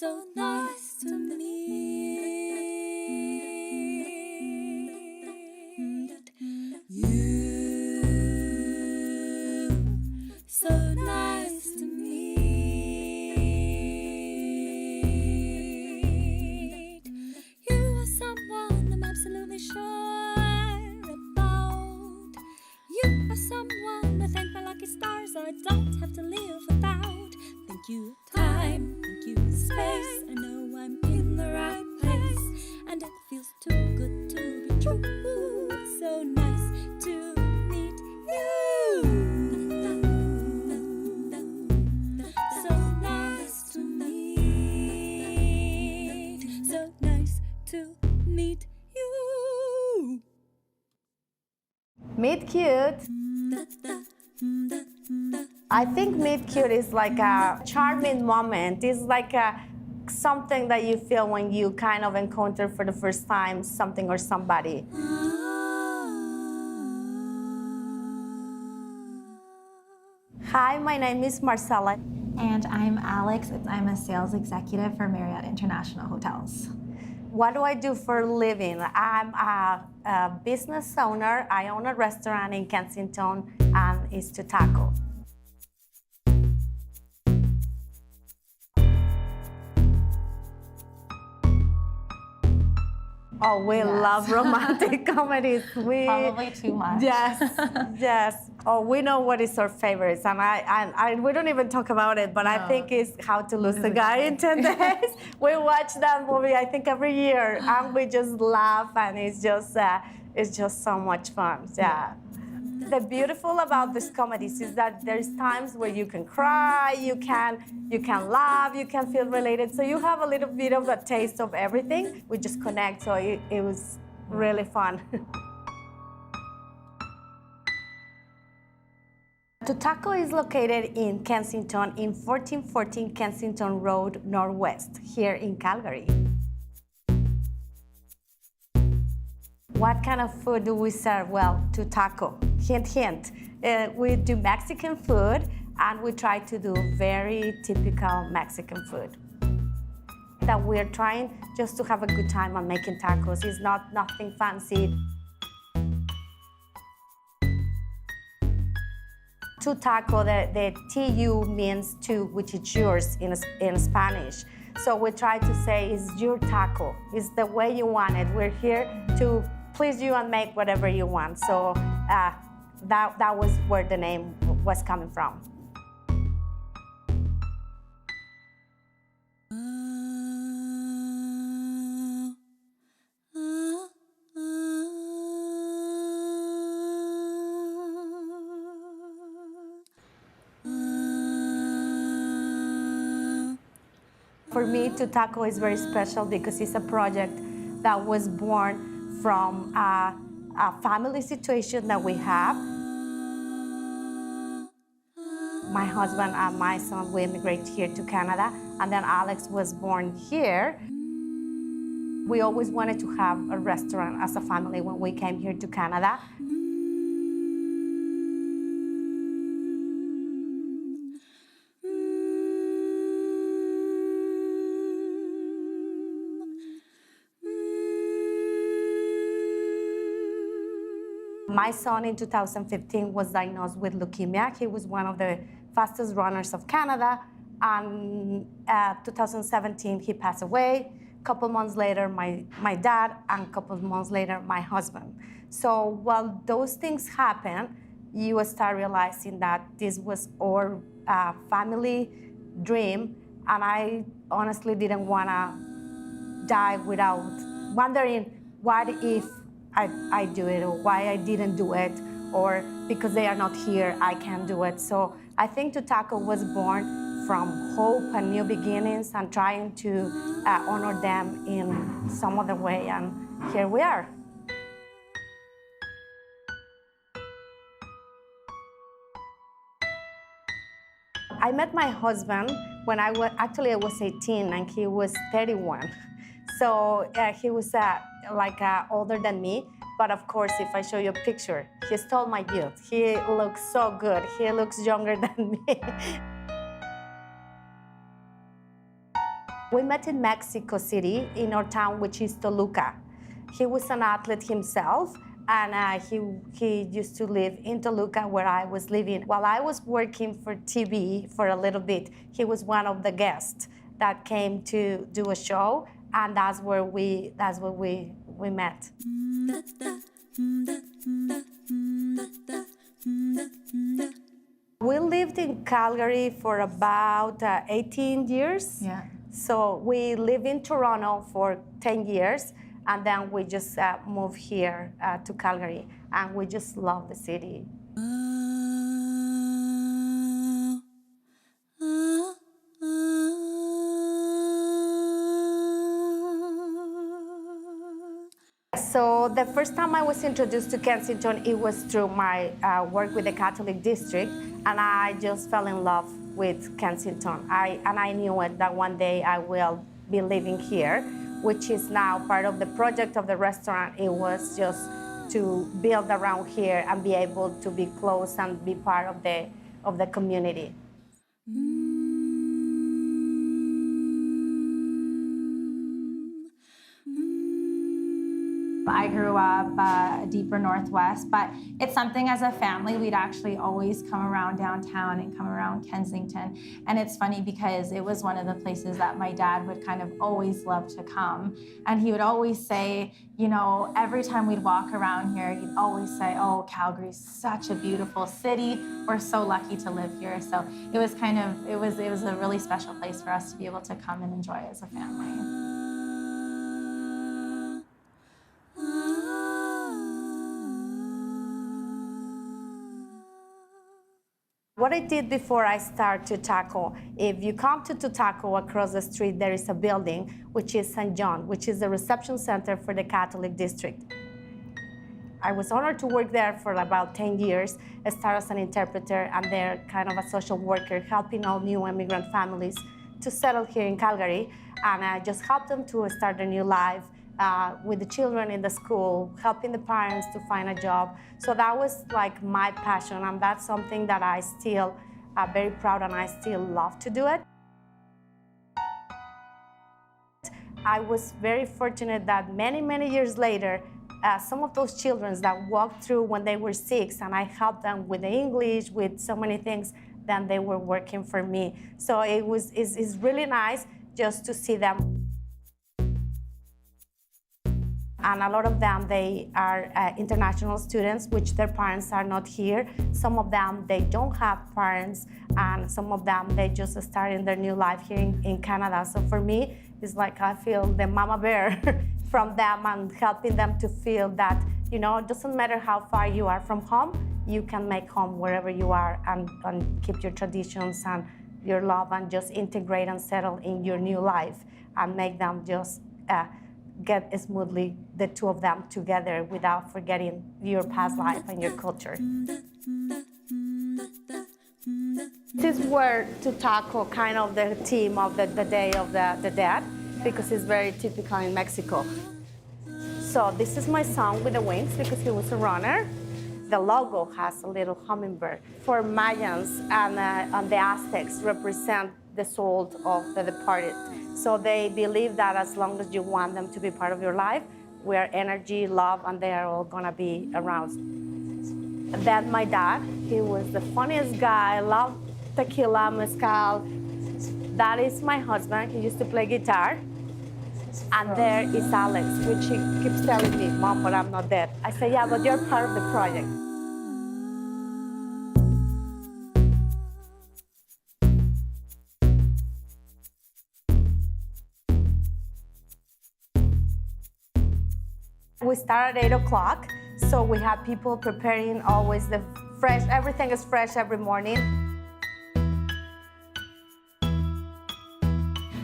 so nice to meet you, so nice to meet you are someone I'm absolutely sure about. You are someone I thank my lucky stars I don't have to live without. Thank you, time, thank you, space. I know I'm in the right place, and it feels too good to be true. It's so nice to meet you. So nice to meet. So nice to meet you. Meet cute. I think meet cute is like a charming moment. It's like something that you feel when you kind of encounter for the first time something or somebody. Hi, my name is Marcela. And I'm Alex. I'm a sales executive for Marriott International Hotels. What do I do for a living? I'm a business owner. I own a restaurant in Kensington, and it's to taco. Oh, we love romantic comedies. Probably too much. Yes, yes. Oh, we know what is our favorites, and we don't even talk about it, but I think it's How to Lose a Guy in 10 Days. We watch that movie, I think, every year, and we just laugh, and it's just so much fun. Yeah. The beautiful about these comedies is that there's times where you can cry, you can laugh, you can feel related. So you have a little bit of a taste of everything. We just connect, so it was really fun. Taco is located in Kensington, in 1414 Kensington Road Northwest, here in Calgary. What kind of food do we serve? Well, taco. Hint, hint. We do Mexican food, and we try to do very typical Mexican food. That we're trying just to have a good time on making tacos. It's nothing fancy. To taco, the TU means two, which is yours in Spanish. So we try to say it's your taco. It's the way you want it. We're here to please you and make whatever you want. So that was where the name was coming from. For me, taco is very special because it's a project that was born from a family situation that we have. My husband and my son, we immigrated here to Canada, and then Alex was born here. We always wanted to have a restaurant as a family when we came here to Canada. My son in 2015 was diagnosed with leukemia. He was one of the fastest runners of Canada. And 2017, he passed away. A couple months later, my dad, and a couple months later, my husband. So while those things happen, you start realizing that this was our family dream. And I honestly didn't want to die without wondering what if I do it, or why I didn't do it, or because they are not here, I can't do it. So I think taco was born from hope and new beginnings and trying to honor them in some other way, and here we are. I met my husband when I was 18 and he was 31. So he was older than me, but of course, if I show you a picture, he stole my youth. He looks so good. He looks younger than me. We met in Mexico City, in our town, which is Toluca. He was an athlete himself, and he used to live in Toluca, where I was living. While I was working for TV for a little bit, he was one of the guests that came to do a show, and that's where we met. We lived in Calgary for about 18 years. Yeah. So we lived in Toronto for 10 years, and then we just moved here to Calgary, and we just love the city. So the first time I was introduced to Kensington, it was through my work with the Catholic district, and I just fell in love with Kensington. I knew it that one day I will be living here, which is now part of the project of the restaurant. It was just to build around here and be able to be close and be part of the community. I grew up deeper northwest, but it's something as a family we'd actually always come around downtown and come around Kensington. And it's funny because it was one of the places that my dad would kind of always love to come. And he would always say, you know, every time we'd walk around here, he'd always say, oh, Calgary's such a beautiful city. We're so lucky to live here. So it was a really special place for us to be able to come and enjoy as a family. What I did before I start Tutaco, if you come to Tutaco, across the street there is a building which is St. John, which is the reception center for the Catholic district. I was honored to work there for about 10 years, start as an interpreter and there kind of a social worker, helping all new immigrant families to settle here in Calgary, and I just helped them to start a new life with the children in the school, helping the parents to find a job. So that was like my passion, and that's something that I still very proud and I still love to do it. I was very fortunate that many years later, some of those children that walked through when they were 6 and I helped them with the English, with so many things, then they were working for me. So it's really nice just to see them. And a lot of them, they are international students, which their parents are not here. Some of them, they don't have parents, and some of them, they just starting their new life here in Canada. So for me, it's like I feel the mama bear from them and helping them to feel that, you know, it doesn't matter how far you are from home, you can make home wherever you are and keep your traditions and your love and just integrate and settle in your new life and make them just get smoothly the two of them together without forgetting your past life and your culture. This is where to tackle kind of the theme of the Day of the Dead, because it's very typical in Mexico. So this is my son with the wings because he was a runner. The logo has a little hummingbird. For Mayans and the Aztecs represent the soul of the departed. So they believe that as long as you want them to be part of your life, where energy, love, and they are all gonna be around. Then my dad, he was the funniest guy, loved tequila, mezcal. That is my husband, he used to play guitar. And there is Alex, which he keeps telling me, Mom, but I'm not dead. I say, yeah, but you're part of the project. We start at 8 o'clock, so we have people preparing always the fresh, everything is fresh every morning.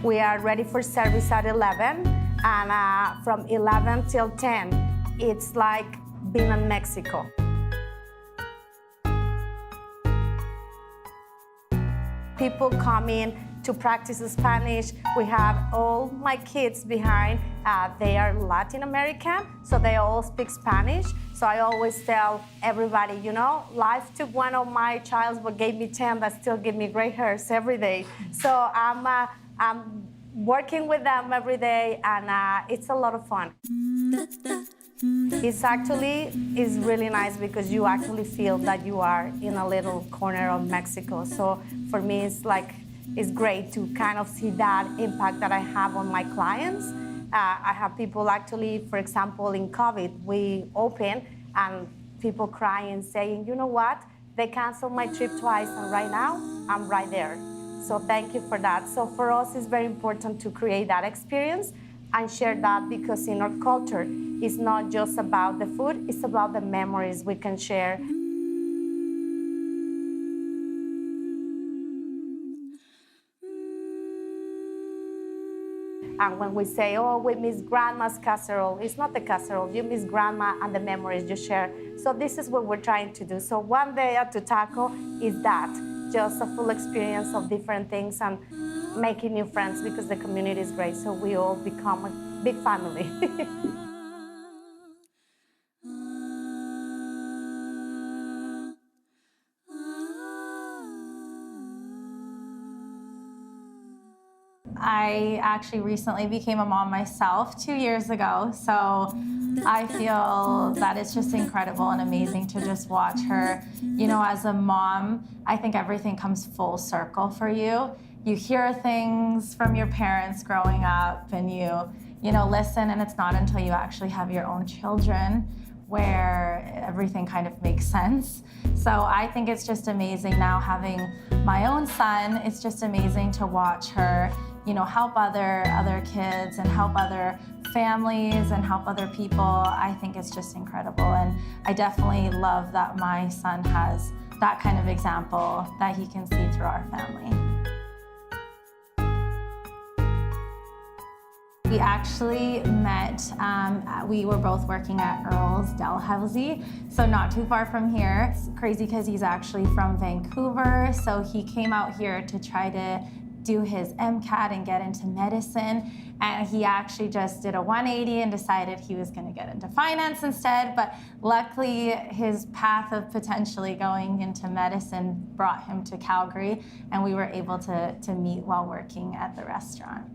We are ready for service at 11, and from 11 till 10, it's like being in Mexico. People come in to practice Spanish. We have all my kids behind. They are Latin American, so they all speak Spanish. So I always tell everybody, you know, life took one of my childs, but gave me 10 that still give me gray hairs every day. So I'm working with them every day, and it's a lot of fun. It's really nice because you actually feel that you are in a little corner of Mexico. So for me, it's great to kind of see that impact that I have on my clients. I have people actually, for example, in COVID, we open and people crying, saying, you know what? They canceled my trip twice, and right now, I'm right there. So thank you for that. So for us, it's very important to create that experience and share that, because in our culture, it's not just about the food, it's about the memories we can share. And when we say, oh, we miss grandma's casserole, it's not the casserole, you miss grandma and the memories you share. So this is what we're trying to do. So one day at Taco is that, just a full experience of different things and making new friends, because the community is great. So we all become a big family. I actually recently became a mom myself 2 years ago, so I feel that it's just incredible and amazing to just watch her. You know, as a mom, I think everything comes full circle for you. You hear things from your parents growing up, and you know, listen, and it's not until you actually have your own children where everything kind of makes sense. So I think it's just amazing now having my own son. It's just amazing to watch her, you know, help other kids and help other families and help other people. I think it's just incredible, and I definitely love that my son has that kind of example that he can see through our family. We actually met, we were both working at Earl's Dalhousie, so not too far from here. It's crazy because he's actually from Vancouver, so he came out here to try to do his MCAT and get into medicine, and he actually just did a 180 and decided he was going to get into finance instead. But luckily his path of potentially going into medicine brought him to Calgary, and we were able to meet while working at the restaurant.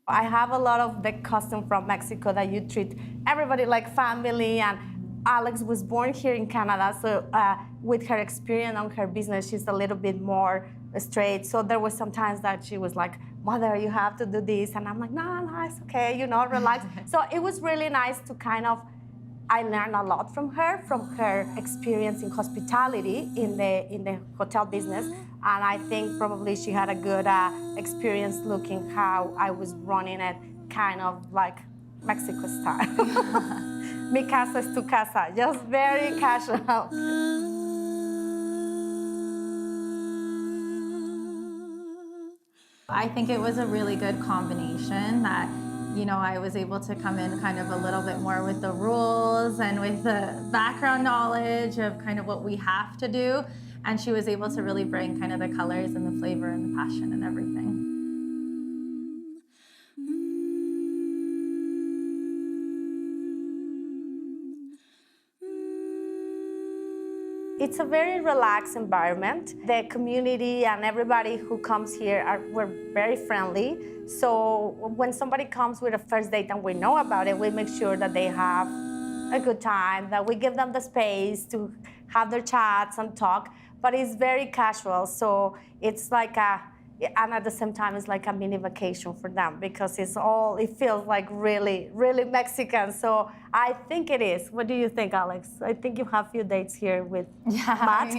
I have a lot of the custom from Mexico that you treat everybody like family, and Alex was born here in Canada, so with her experience on her business, she's a little bit more straight. So there was some times that she was like, Mother, you have to do this, and I'm like, no, it's okay, you know, relax. So it was really nice to kind of, I learned a lot from her experience in hospitality in the hotel business, and I think probably she had a good experience looking how I was running it, kind of like Mexico style. Mi casa es tu casa, just very casual. I think it was a really good combination that, you know, I was able to come in kind of a little bit more with the rules and with the background knowledge of kind of what we have to do. And she was able to really bring kind of the colors and the flavor and the passion and everything. It's a very relaxed environment. The community and everybody who comes here we're very friendly. So when somebody comes with a first date and we know about it, we make sure that they have a good time, that we give them the space to have their chats and talk, but it's very casual. So it's like and at the same time, it's like a mini vacation for them, because it feels like really, really Mexican. So I think it is. What do you think, Alex? I think you have a few dates here with Matt.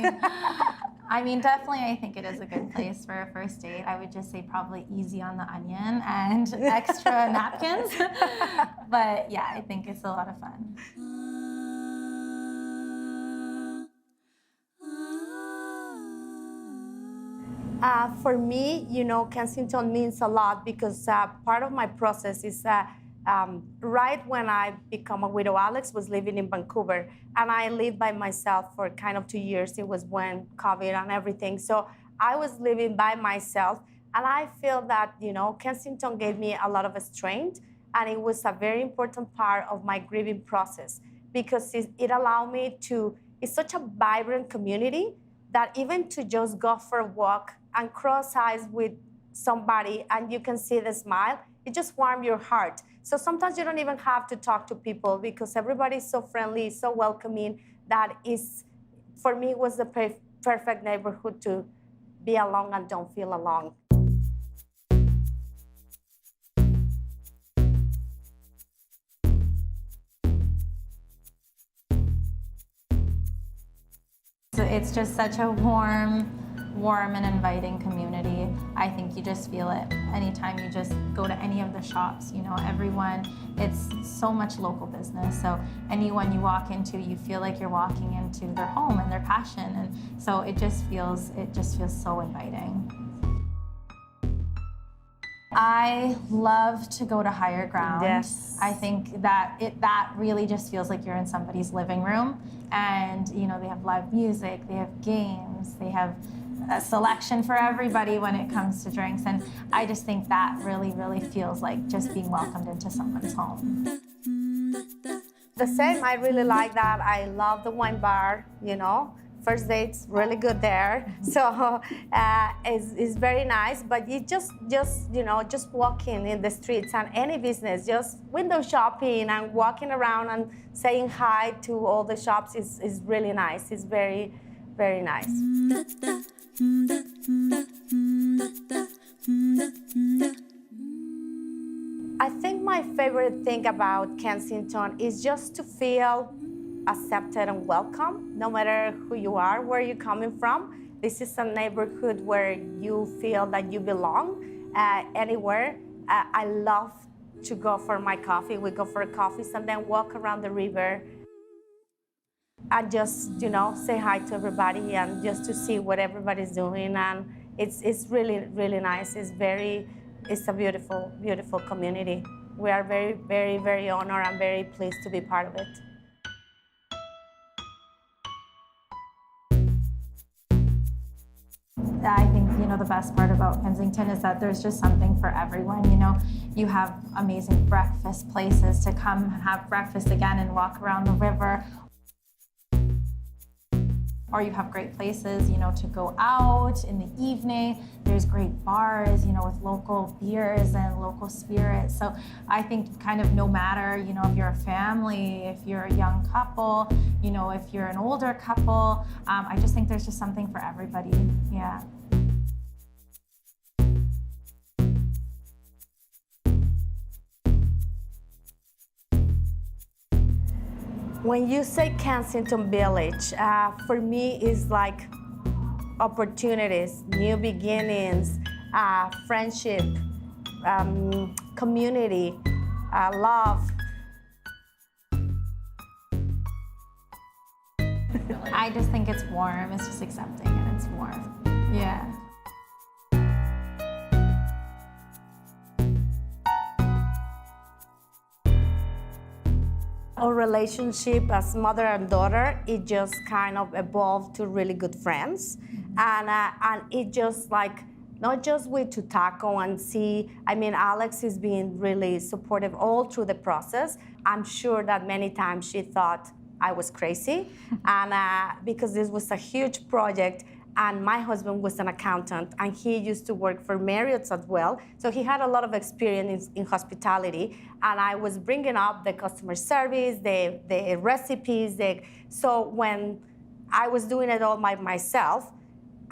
I mean, definitely, I think it is a good place for a first date. I would just say probably easy on the onion and extra napkins. But yeah, I think it's a lot of fun. For me, you know, Kensington means a lot because part of my process is right when I become a widow. Alex was living in Vancouver, and I lived by myself for kind of 2 years. It was when COVID and everything. So I was living by myself, and I feel that, you know, Kensington gave me a lot of strength, and it was a very important part of my grieving process because it allowed me to, it's such a vibrant community that even to just go for a walk and cross eyes with somebody and you can see the smile, it just warms your heart. So sometimes you don't even have to talk to people because everybody is so friendly, so welcoming, that is, for me, was the perfect neighborhood to be alone and don't feel alone. So it's just such a warm and inviting community. I think you just feel it anytime you just go to any of the shops. You know, everyone, it's so much local business. So anyone you walk into, you feel like you're walking into their home and their passion. And so it just feels so inviting. I love to go to higher ground. Yes. I think that that really just feels like you're in somebody's living room, and you know, they have live music, they have games, they have a selection for everybody when it comes to drinks, and I just think that really feels like just being welcomed into someone's home. The same, I really like that. I love the wine bar, you know. First date's really good there. So it's very nice, but you just you know, just walking in the streets and any business, just window shopping and walking around and saying hi to all the shops is really nice. It's very, very nice. I think my favorite thing about Kensington is just to feel accepted and welcome, no matter who you are, where you're coming from. This is a neighborhood where you feel that you belong anywhere. I love to go for my coffee. We go for coffees and then walk around the river and just, you know, say hi to everybody and just to see what everybody's doing. And it's really, really nice. It's a beautiful, beautiful community. We are very, very, very honored and very pleased to be part of it. I think, you know, the best part about Kensington is that there's just something for everyone. You know, you have amazing breakfast places to come have breakfast again and walk around the river. Or you have great places, you know, to go out in the evening. There's great bars, you know, with local beers and local spirits. So I think kind of no matter, you know, if you're a family, if you're a young couple, you know, if you're an older couple, I just think there's just something for everybody, yeah. When you say Kensington Village, for me is like opportunities, new beginnings, friendship, community, love. I just think it's warm. It's just accepting and it's warm. Yeah. Our relationship as mother and daughter, it just kind of evolved to really good friends. And it just like, not just with to tackle and see, I mean, Alex is being really supportive all through the process. I'm sure that many times she thought I was crazy. And because this was a huge project, and my husband was an accountant, and he used to work for Marriott's as well. So he had a lot of experience in hospitality. And I was bringing up the customer service, the recipes. So when I was doing it all by myself,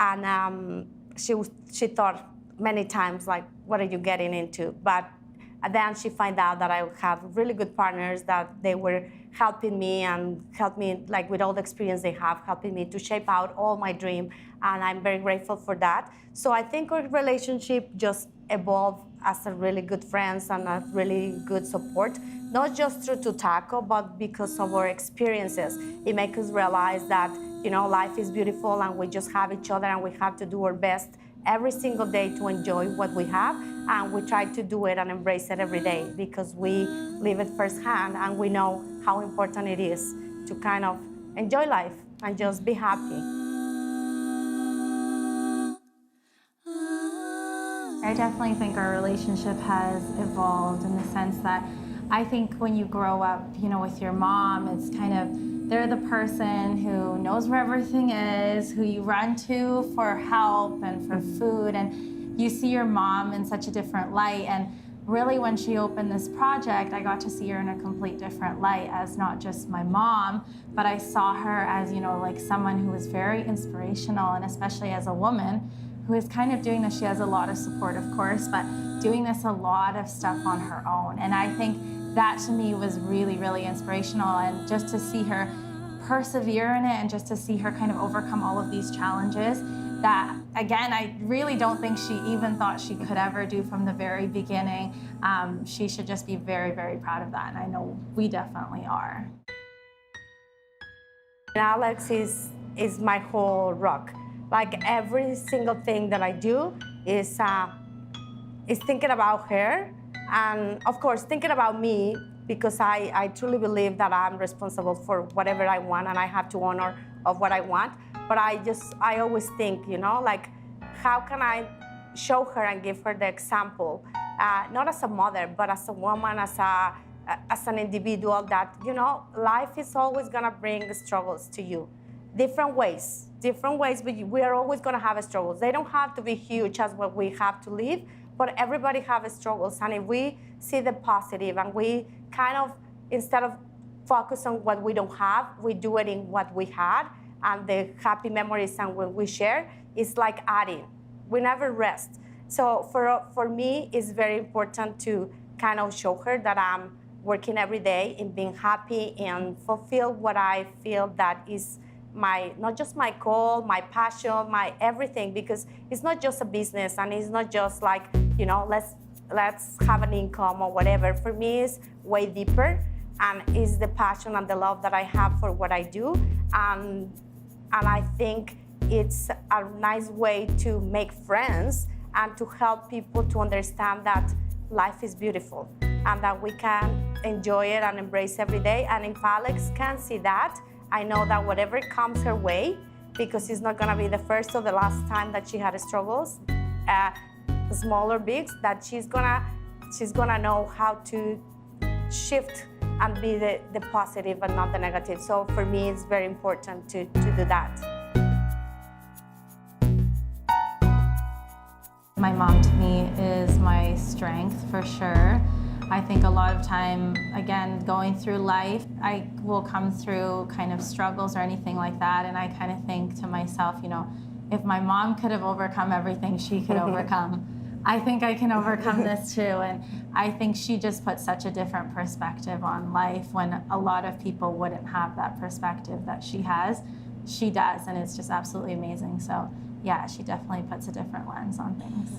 and she thought many times, like, what are you getting into? But then she found out that I have really good partners, that they were helping me and helped me, like with all the experience they have, helping me to shape out all my dream. And I'm very grateful for that. So I think our relationship just evolved as a really good friends and a really good support, not just through to tackle, but because of our experiences. It makes us realize that, you know, life is beautiful and we just have each other and we have to do our best every single day to enjoy what we have, and we try to do it and embrace it every day because we live it firsthand and we know how important it is to kind of enjoy life and just be happy. I definitely think our relationship has evolved in the sense that I think when you grow up, you know, with your mom, it's kind of they're the person who knows where everything is, who you run to for help and for food, and you see your mom in such a different light. And really, when she opened this project, I got to see her in a complete different light as not just my mom, but I saw her as, like someone who was very inspirational, and especially as a woman who is kind of doing this. She has a lot of support, of course, but doing this a lot of stuff on her own. And I think that to me was really, really inspirational. And just to see her persevere in it, and just to see her kind of overcome all of these challenges that, again, I really don't think she even thought she could ever do from the very beginning. She should just be very, very proud of that. And I know we definitely are. Alex is my whole rock. Like every single thing that I do is thinking about her, and of course thinking about me, because I truly believe that I'm responsible for whatever I want, and I have to honor of what I want. But I always think, like, how can I show her and give her the example, not as a mother, but as a woman, as an individual, that, life is always gonna bring struggles to you. Different ways, but we are always gonna have struggles. They don't have to be huge as what we have to live, but everybody has struggles. And if we see the positive, and we kind of, instead of focus on what we don't have, we do it in what we had, and the happy memories and when we share, it's like adding. We never rest. So for me, it's very important to kind of show her that I'm working every day in being happy and fulfill what I feel that is not just my goal, my passion, my everything, because it's not just a business, and it's not just like, let's have an income or whatever. For me, it's way deeper, and it's the passion and the love that I have for what I do. And I think it's a nice way to make friends and to help people to understand that life is beautiful and that we can enjoy it and embrace every day. And if Alex can see that, I know that whatever comes her way, because it's not gonna be the first or the last time that she had struggles, small or big, that she's gonna know how to shift and be the positive and not the negative. So for me, it's very important to do that. My mom to me is my strength for sure. I think a lot of time, again, going through life, I will come through kind of struggles or anything like that, and I kind of think to myself, if my mom could have overcome everything she could overcome, I think I can overcome this too. And I think she just puts such a different perspective on life when a lot of people wouldn't have that perspective that she has. She does, and it's just absolutely amazing. So yeah, she definitely puts a different lens on things.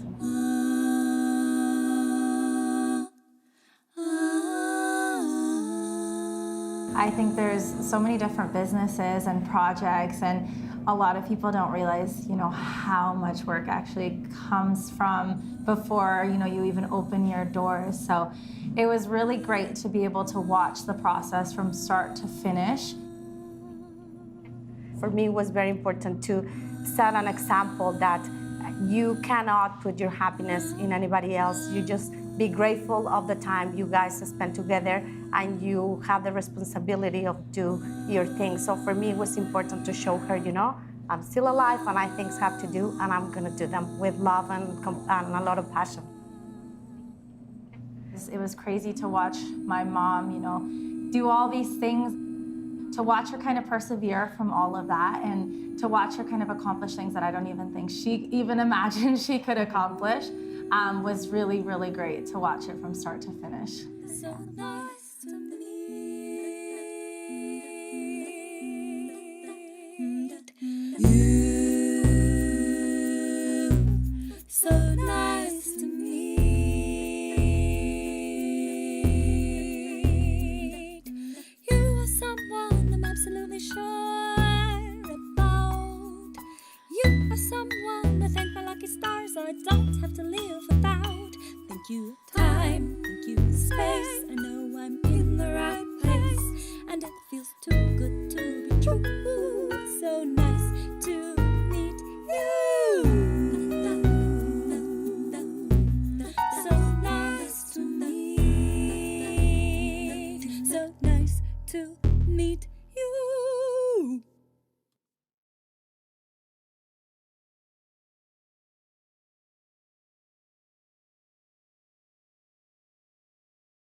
I think there's so many different businesses and projects, and a lot of people don't realize, how much work actually comes from before, you even open your doors. So it was really great to be able to watch the process from start to finish. For me, it was very important to set an example that you cannot put your happiness in anybody else. You just be grateful of the time you guys spend together, and you have the responsibility of do your thing. So for me, it was important to show her, I'm still alive, and I have things have to do, and I'm gonna do them with love and a lot of passion. It was crazy to watch my mom, do all these things, to watch her kind of persevere from all of that, and to watch her kind of accomplish things that I don't even think she even imagined she could accomplish, was really, really great to watch it from start to finish. So nice to meet you. So nice to meet you. Are someone I'm absolutely sure about. You are someone I thank my lucky stars I don't have to live without. Thank you, time. Thank you, space. I know I'm in the right place, and it feels too good to be true. So nice to meet you. So nice to meet. So nice to